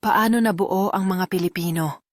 Paano nabuo ang mga Pilipino?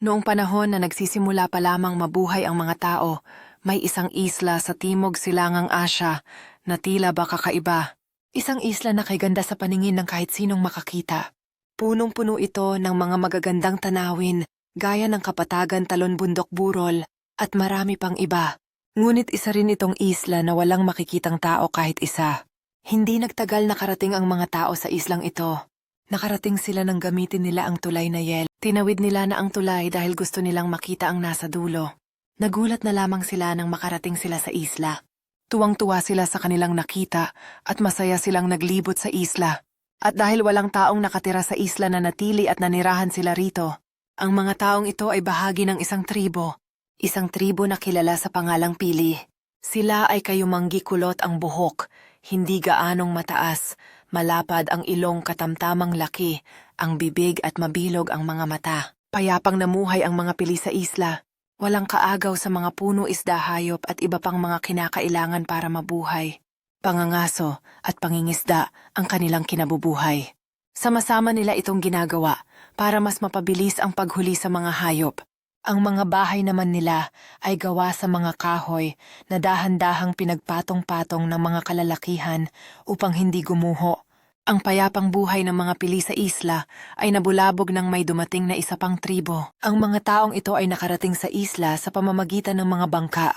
Noong panahon na nagsisimula pa lamang mabuhay ang mga tao, may isang isla sa Timog Silangang Asya na tila ba kakaiba. Isang isla na kay ganda sa paningin ng kahit sinong makakita. Punong-puno ito ng mga magagandang tanawin, gaya ng Kapatagan Talon Bundok Burol, at marami pang iba. Ngunit isa rin itong isla na walang makikitang tao kahit isa. Hindi nagtagal nakarating ang mga tao sa islang ito. Nakarating sila nang gamitin nila ang tulay na yel. Tinawid nila na ang tulay dahil gusto nilang makita ang nasa dulo. Nagulat na lamang sila nang makarating sila sa isla. Tuwang-tuwa sila sa kanilang nakita at masaya silang naglibot sa isla. At dahil walang taong nakatira sa isla na natili at nanirahan sila rito, ang mga taong ito ay bahagi ng isang tribo. Isang tribo na kilala sa pangalang Pili. Sila ay kayumanggi kulot ang buhok, hindi gaanong mataas, malapad ang ilong katamtamang laki, ang bibig at mabilog ang mga mata. Payapang namuhay ang mga Pili sa isla. Walang kaagaw sa mga puno, isda, hayop at iba pang mga kinakailangan para mabuhay. Pangangaso at pangingisda ang kanilang kinabubuhay. Sama-sama nila itong ginagawa para mas mapabilis ang paghuli sa mga hayop. Ang mga bahay naman nila ay gawa sa mga kahoy na dahan-dahang pinagpatong-patong ng mga kalalakihan upang hindi gumuho. Ang payapang buhay ng mga Pili sa isla ay nabulabog nang may dumating na isa pang tribo. Ang mga taong ito ay nakarating sa isla sa pamamagitan ng mga bangka.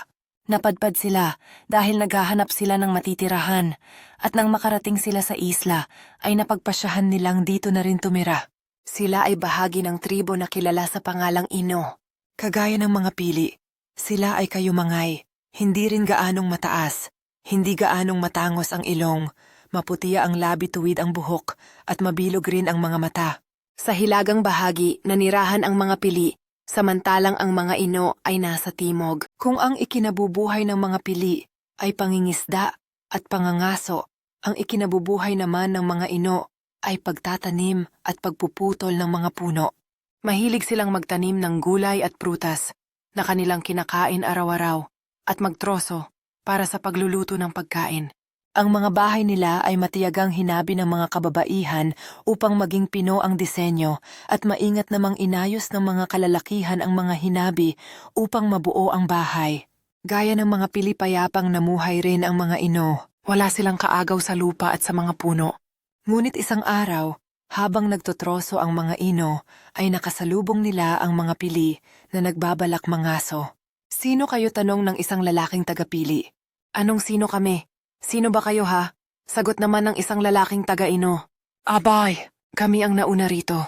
Napadpad sila dahil naghahanap sila ng matitirahan at nang makarating sila sa isla ay napagpasyahan nilang dito na rin tumira. Sila ay bahagi ng tribo na kilala sa pangalang Ino. Kagaya ng mga Pili, sila ay kayumangay, hindi rin gaanong mataas, hindi gaanong matangos ang ilong, maputiya ang labi tuwid ang buhok, at mabilog rin ang mga mata. Sa hilagang bahagi, nanirahan ang mga Pili, samantalang ang mga Ino ay nasa timog. Kung ang ikinabubuhay ng mga Pili ay pangingisda at pangangaso, ang ikinabubuhay naman ng mga Ino ay pagtatanim at pagpuputol ng mga puno. Mahilig silang magtanim ng gulay at prutas na kanilang kinakain araw-araw at magtroso para sa pagluluto ng pagkain. Ang mga bahay nila ay matiyagang hinabi ng mga kababaihan upang maging pino ang disenyo at maingat namang inayos ng mga kalalakihan ang mga hinabi upang mabuo ang bahay. Gaya ng mga Pili, payapang namuhay rin ang mga Ino. Wala silang kaagaw sa lupa at sa mga puno. Ngunit isang araw, habang nagtotroso ang mga Ino, ay nakasalubong nila ang mga Pili na nagbabalak mangaso. "Sino kayo?" tanong ng isang lalaking taga-Pili. "Anong sino kami? Sino ba kayo, ha?" sagot naman ng isang lalaking taga-Ino. "Abay, kami ang nauna rito.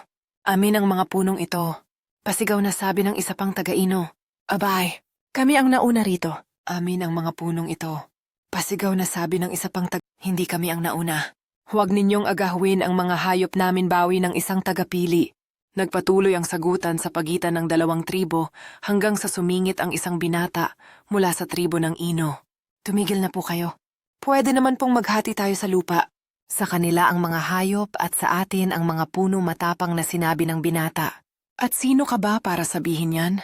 Amin ang mga punong ito." Pasigaw na sabi ng isa pang taga-Ino. "Abay, kami ang nauna rito. Amin ang mga punong ito." Pasigaw na sabi ng isa pang "Hindi kami ang nauna. Huwag ninyong agahwin ang mga hayop namin," bawi ng isang taga-Pili. Nagpatuloy ang sagutan sa pagitan ng dalawang tribo hanggang sa sumingit ang isang binata mula sa tribo ng Ino. "Tumigil na po kayo. Pwede naman pong maghati tayo sa lupa. Sa kanila ang mga hayop at sa atin ang mga puno," matapang na sinabi ng binata. "At sino ka ba para sabihin yan?"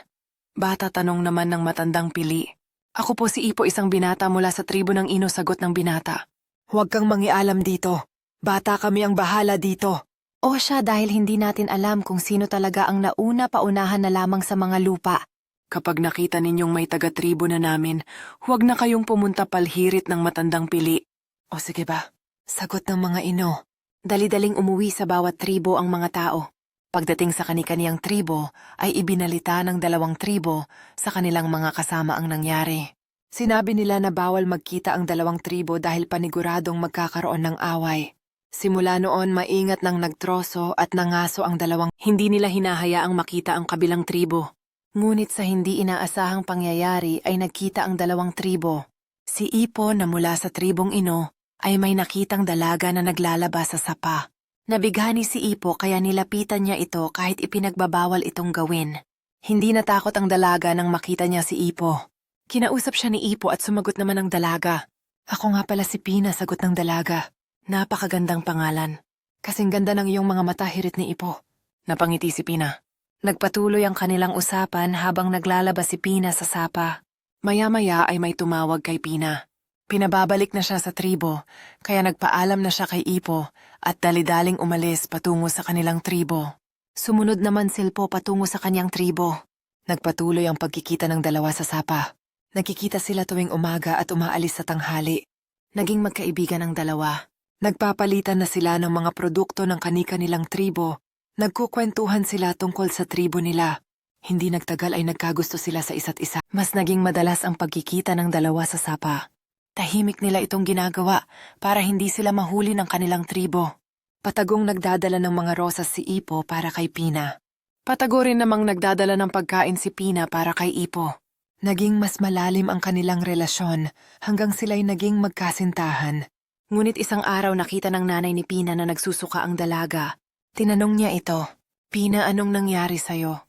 Bata tanong naman ng matandang Pili. "Ako po si Ipo, isang binata mula sa tribo ng Ino," sagot ng binata. "Huwag kang mangialam dito. Bata, kami ang bahala dito." "O siya, dahil hindi natin alam kung sino talaga ang nauna, paunahan na lamang sa mga lupa. Kapag nakita ninyong may taga-tribo na namin, huwag na kayong pumunta," palhirit ng matandang Pili. "O sige ba?" sagot ng mga Ino. Dali-daling umuwi sa bawat tribo ang mga tao. Pagdating sa kani-kaniyang tribo, ay ibinalita ng dalawang tribo sa kanilang mga kasama ang nangyari. Sinabi nila na bawal magkita ang dalawang tribo dahil paniguradong magkakaroon ng away. Simula noon, maingat nang nagtroso at nangaso ang dalawang. Hindi nila hinahayaang makita ang kabilang tribo. Ngunit sa hindi inaasahang pangyayari ay nagkita ang dalawang tribo. Si Ipo na mula sa tribong Ino ay may nakitang dalaga na naglalaba sa sapa. Nabighani si Ipo kaya nilapitan niya ito kahit ipinagbabawal itong gawin. Hindi natakot ang dalaga nang makita niya si Ipo. Kinausap siya ni Ipo at sumagot naman ang dalaga. "Ako nga pala si Pina," sagot ng dalaga. "Napakagandang pangalan. Kasing ganda ng iyong mga mata," hirit ni Ipo. Napangiti si Pina. Nagpatuloy ang kanilang usapan habang naglalabas si Pina sa sapa. Maya-maya ay may tumawag kay Pina. Pinababalik na siya sa tribo, kaya nagpaalam na siya kay Ipo at dali-daling umalis patungo sa kanilang tribo. Sumunod naman Silpo patungo sa kanyang tribo. Nagpatuloy ang pagkikita ng dalawa sa sapa. Nagkikita sila tuwing umaga at umaalis sa tanghali. Naging magkaibigan ang dalawa. Nagpapalitan na sila ng mga produkto ng kani-kanilang tribo. Nagkukwentuhan sila tungkol sa tribo nila. Hindi nagtagal ay nagkagusto sila sa isa't isa. Mas naging madalas ang pagkikita ng dalawa sa sapa. Tahimik nila itong ginagawa para hindi sila mahuli ng kanilang tribo. Patagong nagdadala ng mga rosas si Ipo para kay Pina. Patago rin namang nagdadala ng pagkain si Pina para kay Ipo. Naging mas malalim ang kanilang relasyon hanggang sila'y naging magkasintahan. Ngunit isang araw nakita ng nanay ni Pina na nagsusuka ang dalaga. Tinanong niya ito, "Pina, anong nangyari sa'yo?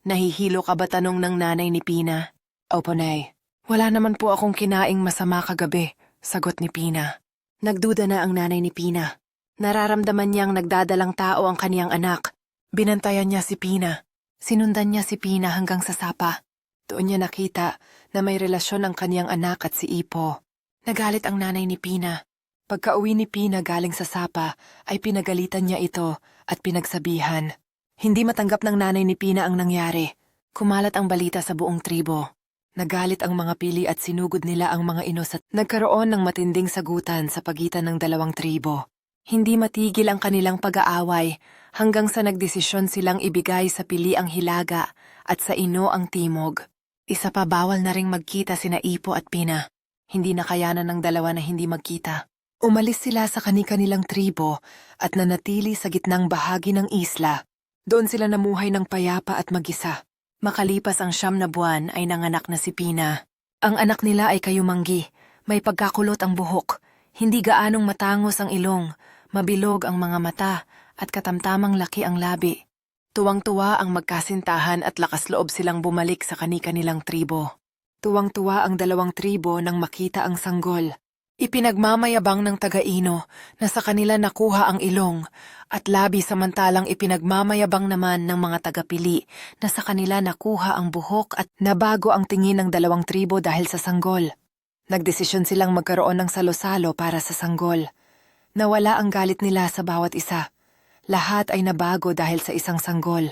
Nahihilo ka ba?" tanong ng nanay ni Pina. "Opo, Nay. Wala naman po akong kinaing masama kagabi," sagot ni Pina. Nagduda na ang nanay ni Pina. Nararamdaman niyang nagdadalang tao ang kaniyang anak. Binantayan niya si Pina. Sinundan niya si Pina hanggang sa sapa. Doon niya nakita na may relasyon ang kaniyang anak at si Ipo. Nagalit ang nanay ni Pina. Pagka-uwi ni Pina galing sa sapa, ay pinagalitan niya ito at pinagsabihan. Hindi matanggap ng nanay ni Pina ang nangyari. Kumalat ang balita sa buong tribo. Nagalit ang mga pili at sinugod nila ang mga inos at nagkaroon ng matinding sagutan sa pagitan ng dalawang tribo. Hindi matigil ang kanilang pag-aaway hanggang sa nagdesisyon silang ibigay sa pili ang Hilaga at sa ino ang Timog. Isa pa, bawal na ring magkita sina Ipo at Pina. Hindi nakayanan ng dalawa na hindi magkita. Umalis sila sa kani-kanilang tribo at nanatili sa gitnang bahagi ng isla. Doon sila namuhay ng payapa at mag-isa. Makalipas ang 9 na buwan ay nanganak na si Pina. Ang anak nila ay kayumanggi, may pagkakulot ang buhok, hindi gaanong matangos ang ilong, mabilog ang mga mata at katamtamang laki ang labi. Tuwang-tuwa ang magkasintahan at lakas loob silang bumalik sa kani-kanilang tribo. Tuwang-tuwa ang dalawang tribo nang makita ang sanggol. Ipinagmamayabang ng taga-ino na sa kanila nakuha ang ilong at labi, samantalang ipinagmamayabang naman ng mga taga-pili na sa kanila nakuha ang buhok at nabago ang tingin ng dalawang tribo dahil sa sanggol. Nagdesisyon silang magkaroon ng salo-salo para sa sanggol. Nawala ang galit nila sa bawat isa. Lahat ay nabago dahil sa isang sanggol.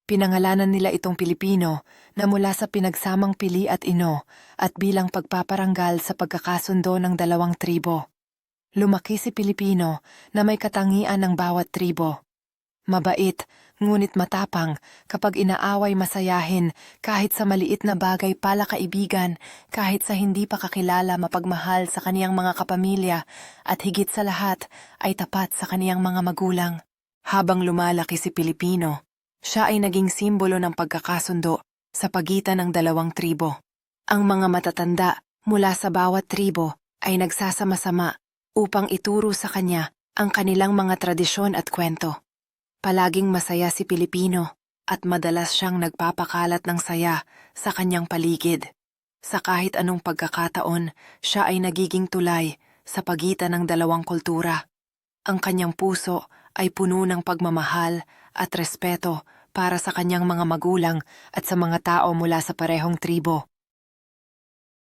Pinangalanan nila itong Pilipino na mula sa pinagsamang pili at ino at bilang pagpaparangal sa pagkakasundo ng dalawang tribo. Lumaki si Pilipino na may katangian ng bawat tribo. Mabait, ngunit matapang, kapag inaaway masayahin, kahit sa maliit na bagay palakaibigan, kahit sa hindi pa kakilala mapagmahal sa kaniyang mga kapamilya, at higit sa lahat ay tapat sa kaniyang mga magulang. Habang lumalaki si Pilipino, siya ay naging simbolo ng pagkakasundo sa pagitan ng dalawang tribo. Ang mga matatanda mula sa bawat tribo ay nagsasama-sama upang ituro sa kanya ang kanilang mga tradisyon at kwento. Palaging masaya si Pilipino at madalas siyang nagpapakalat ng saya sa kanyang paligid. Sa kahit anong pagkakataon, siya ay nagiging tulay sa pagitan ng dalawang kultura. Ang kanyang puso ay puno ng pagmamahal at respeto para sa kanyang mga magulang at sa mga tao mula sa parehong tribo.